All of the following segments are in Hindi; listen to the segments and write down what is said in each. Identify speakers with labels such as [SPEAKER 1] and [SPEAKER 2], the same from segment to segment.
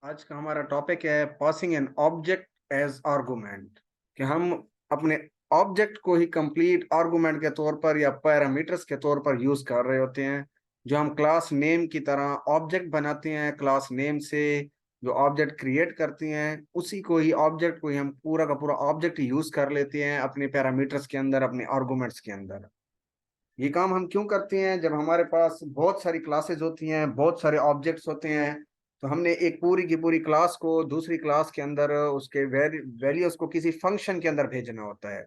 [SPEAKER 1] आज का हमारा टॉपिक है passing an object as argument. कि हम अपने ऑब्जेक्ट को ही कंप्लीट आर्गुमेंट के तौर पर या पैरामीटर्स के तौर पर यूज कर रहे होते हैं। जो हम क्लास नेम की तरह ऑब्जेक्ट बनाते हैं, क्लास नेम से जो ऑब्जेक्ट क्रिएट करते हैं उसी को ही ऑब्जेक्ट को ही हम पूरा का पूरा ऑब्जेक्ट यूज कर लेते हैं अपने पैरामीटर्स के अंदर, अपने आर्गुमेंट्स के अंदर। ये काम हम क्यों करते हैं? जब हमारे पास बहुत सारी क्लासेस होती हैं, बहुत सारे ऑब्जेक्ट्स होते हैं, तो हमने एक पूरी की पूरी क्लास को दूसरी क्लास के अंदर उसके वैल्यूज को किसी फंक्शन के अंदर भेजना होता है।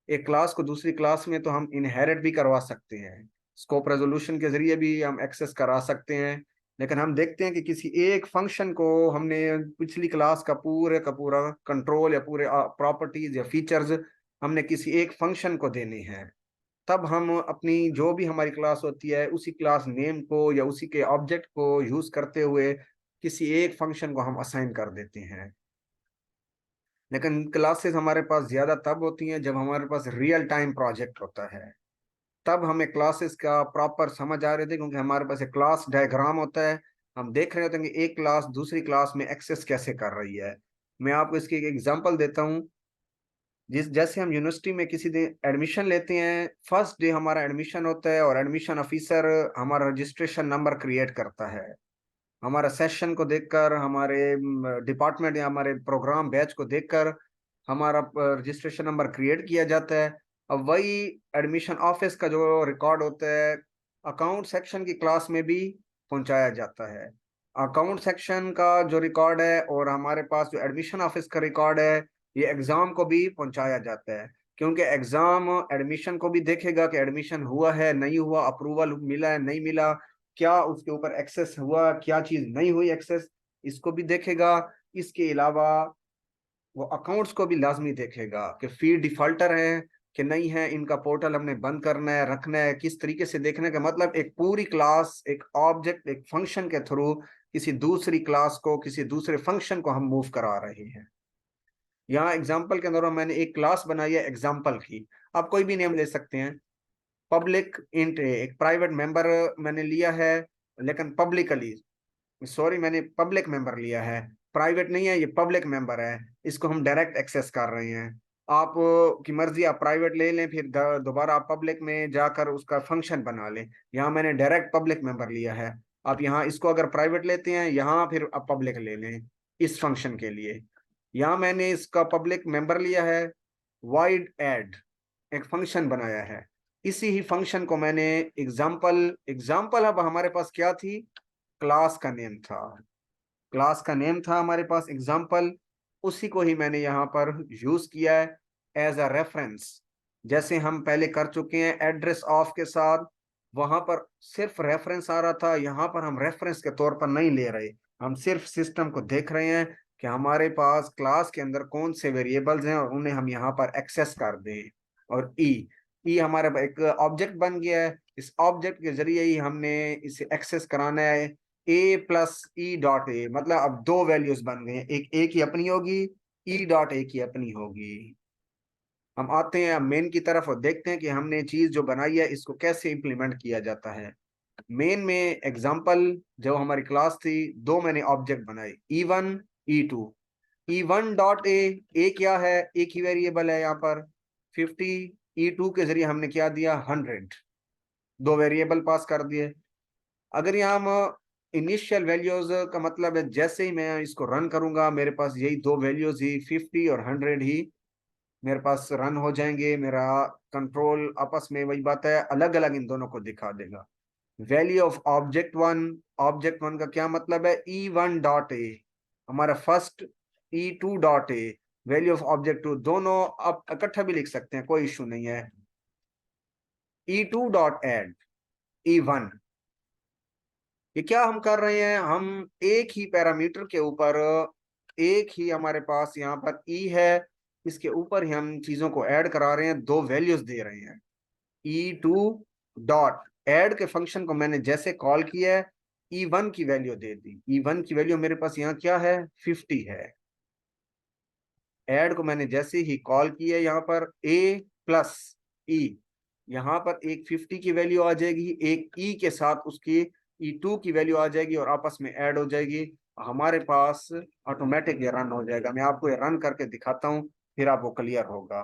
[SPEAKER 1] एक क्लास को दूसरी क्लास में तो हम इनहेरिट भी करवा सकते हैं, स्कोप रेजोल्यूशन के जरिए भी हम एक्सेस करा सकते हैं। लेकिन हम देखते हैं कि किसी एक फंक्शन को हमने पिछली क्लास का पूरा कंट्रोल या पूरे प्रॉपर्टीज या फीचर्स हमने किसी एक फंक्शन को देने हैं। तब हम अपनी जो भी हमारी क्लास होती है उसी क्लास नेम को या उसी के ऑब्जेक्ट को यूज करते हुए किसी एक फंक्शन को हम असाइन कर देते हैं। लेकिन क्लासेस हमारे पास ज्यादा तब होती हैं जब हमारे पास रियल टाइम प्रोजेक्ट होता है। तब हमें क्लासेस का प्रॉपर समझ आ रहे थे, क्योंकि हमारे पास एक क्लास डायग्राम होता है। हम देख रहे होते हैं कि एक क्लास दूसरी क्लास में एक्सेस कैसे कर रही है। मैं आपको इसकी एक एग्जांपल देता हूँ। जिस जैसे हम यूनिवर्सिटी में किसी दिन एडमिशन लेते हैं, फर्स्ट डे हमारा एडमिशन होता है और एडमिशन ऑफिसर हमारा रजिस्ट्रेशन नंबर क्रिएट करता है। हमारा सेशन को देखकर, हमारे डिपार्टमेंट या हमारे प्रोग्राम बैच को देखकर हमारा रजिस्ट्रेशन नंबर क्रिएट किया जाता है। अब वही एडमिशन ऑफिस का जो रिकॉर्ड होता है अकाउंट सेक्शन की क्लास में भी पहुंचाया जाता है। अकाउंट सेक्शन का जो रिकॉर्ड है और हमारे पास जो एडमिशन ऑफिस का रिकॉर्ड है, ये एग्जाम को भी पहुंचाया जाता है। क्योंकि एग्जाम एडमिशन को भी देखेगा कि एडमिशन हुआ है नहीं हुआ, अप्रूवल मिला है नहीं मिला, क्या उसके ऊपर एक्सेस हुआ, क्या चीज नहीं हुई एक्सेस, इसको भी देखेगा। इसके अलावा वो अकाउंट्स को भी लाजमी देखेगा कि फी डिफॉल्टर है कि नहीं है, इनका पोर्टल हमने बंद करना है रखना है, किस तरीके से देखने का मतलब एक पूरी क्लास एक ऑब्जेक्ट एक फंक्शन के थ्रू किसी दूसरी क्लास को किसी दूसरे फंक्शन को हम मूव करा रहे हैं। यहाँ एग्जाम्पल के अंदर मैंने एक क्लास बनाई है एग्जाम्पल की। आप कोई भी नेम ले सकते हैं। पब्लिक इंट एक प्राइवेट मेंबर मैंने लिया है, लेकिन पब्लिकली, सॉरी मैंने पब्लिक मेंबर लिया है, प्राइवेट नहीं है, ये पब्लिक मेंबर है। इसको हम डायरेक्ट एक्सेस कर रहे हैं। आप की मर्जी, आप प्राइवेट ले लें फिर दोबारा आप पब्लिक में जाकर उसका फंक्शन बना लें। यहाँ मैंने डायरेक्ट पब्लिक मेंबर लिया है। आप यहाँ इसको अगर प्राइवेट लेते हैं, यहाँ फिर आप पब्लिक ले लें इस फंक्शन के लिए। यहाँ मैंने इसका पब्लिक मेंबर लिया है, वाइड एड एक फंक्शन बनाया है। इसी ही फंक्शन को मैंने एग्जाम्पल एग्जाम्पल अब हमारे पास क्या थी, क्लास का नेम था। क्लास का नेम था हमारे पास एग्जाम्पल। उसी को ही मैंने यहाँ पर यूज किया है एज अ रेफरेंस। जैसे हम पहले कर चुके हैं एड्रेस ऑफ के साथ, वहां पर सिर्फ रेफरेंस आ रहा था, यहाँ पर हम रेफरेंस के तौर पर नहीं ले रहे। हम सिर्फ सिस्टम को देख रहे हैं कि हमारे पास क्लास के अंदर कौन से वेरिएबल्स हैं और उन्हें हम यहाँ पर एक्सेस कर दें। और ई हमारा एक ऑब्जेक्ट बन गया है। इस ऑब्जेक्ट के जरिए ही हमने इसे एक्सेस कराना है। ए प्लस ई डॉट ए, मतलब अब दो वैल्यूज बन गए हैं, एक ए की अपनी होगी, ई डॉट ए की अपनी होगी। हम आते हैं मेन की तरफ और देखते हैं कि हमने चीज जो बनाई है इसको कैसे इंप्लीमेंट किया जाता है। मेन में एग्जांपल जो हमारी क्लास थी, दो मैंने ऑब्जेक्ट बनाए, E1 E2। E1 डॉट ए क्या है, एक ही वेरिएबल है यहाँ पर 50। E2 के जरिए हमने क्या दिया 100, दो वेरिएबल पास कर दिए। अगर यहाँ हम इनिशियल वैल्यूज का मतलब है जैसे ही मैं इसको रन करूंगा मेरे पास यही दो वैल्यूज ही 50 और 100 ही मेरे पास रन हो जाएंगे। मेरा कंट्रोल आपस में वही बात है अलग अलग इन दोनों को दिखा देगा। वैल्यू ऑफ ऑब्जेक्ट वन का क्या मतलब है, E1 डॉट ए हमारा first, E2 dot a value of object two, दोनों आप इकट्ठा भी लिख सकते हैं, कोई इशू नहीं है। E2 dot add E1। ये क्या हम कर रहे हैं, हम एक ही पैरामीटर के ऊपर एक ही हमारे पास यहाँ पर ई है, इसके ऊपर ही हम चीजों को ऐड करा रहे हैं, दो वैल्यूज दे रहे हैं। E2 डॉट ऐड के फंक्शन को मैंने जैसे कॉल किया है, E1 की वैल्यू दे दी। E1 की वैल्यू मेरे पास यहाँ क्या है 50 है। ऐड को मैंने जैसे ही कॉल किया है यहाँ पर ए प्लस ई, यहाँ पर एक 50 की वैल्यू आ जाएगी, एक ई के साथ उसकी E2 की वैल्यू आ जाएगी और आपस में ऐड हो जाएगी। हमारे पास ऑटोमेटिक ये रन हो जाएगा। मैं आपको ये रन करके दिखाता हूँ, फिर आपको क्लियर होगा।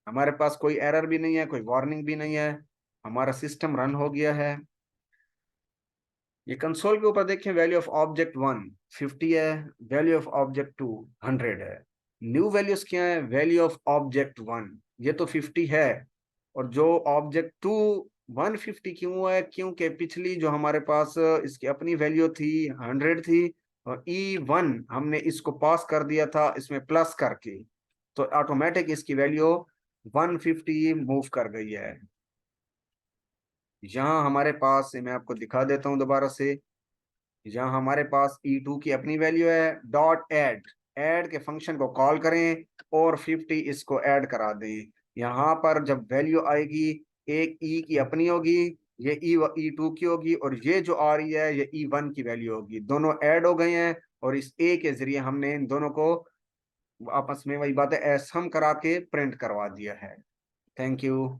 [SPEAKER 1] हमारे पास कोई एरर भी नहीं है, कोई वार्निंग भी नहीं है, हमारा सिस्टम रन हो गया है। ये कंसोल के ऊपर देखें, वैल्यू ऑफ ऑब्जेक्ट 1 50 है, वैल्यू ऑफ ऑब्जेक्ट 2 100 है। न्यू वैल्यूज क्या है? वैल्यू ऑफ ऑब्जेक्ट 1 ये तो 50 है, और जो ऑब्जेक्ट 2 150 क्यों है? क्योंकि पिछली जो हमारे पास इसकी अपनी वैल्यू थी 100 थी, और E1 हमने इसको पास कर दिया था इसमें प्लस करके, तो ऑटोमेटिक इसकी वैल्यू 150 मूव कर गई है। यहाँ हमारे पास, मैं आपको दिखा देता हूँ दोबारा से, यहाँ हमारे पास E2 की अपनी वैल्यू है, डॉट ऐड, ऐड के फंक्शन को कॉल करें और 50 इसको ऐड करा दें। यहाँ पर जब वैल्यू आएगी, एक ई की अपनी होगी, ये ई टू की होगी, और ये जो आ रही है ये E1 की वैल्यू होगी। दोनों ऐड हो गए हैं, और इस ए के जरिए हमने इन दोनों को आपस में, वही बात है, एसम करा के प्रिंट करवा दिया है। Thank you.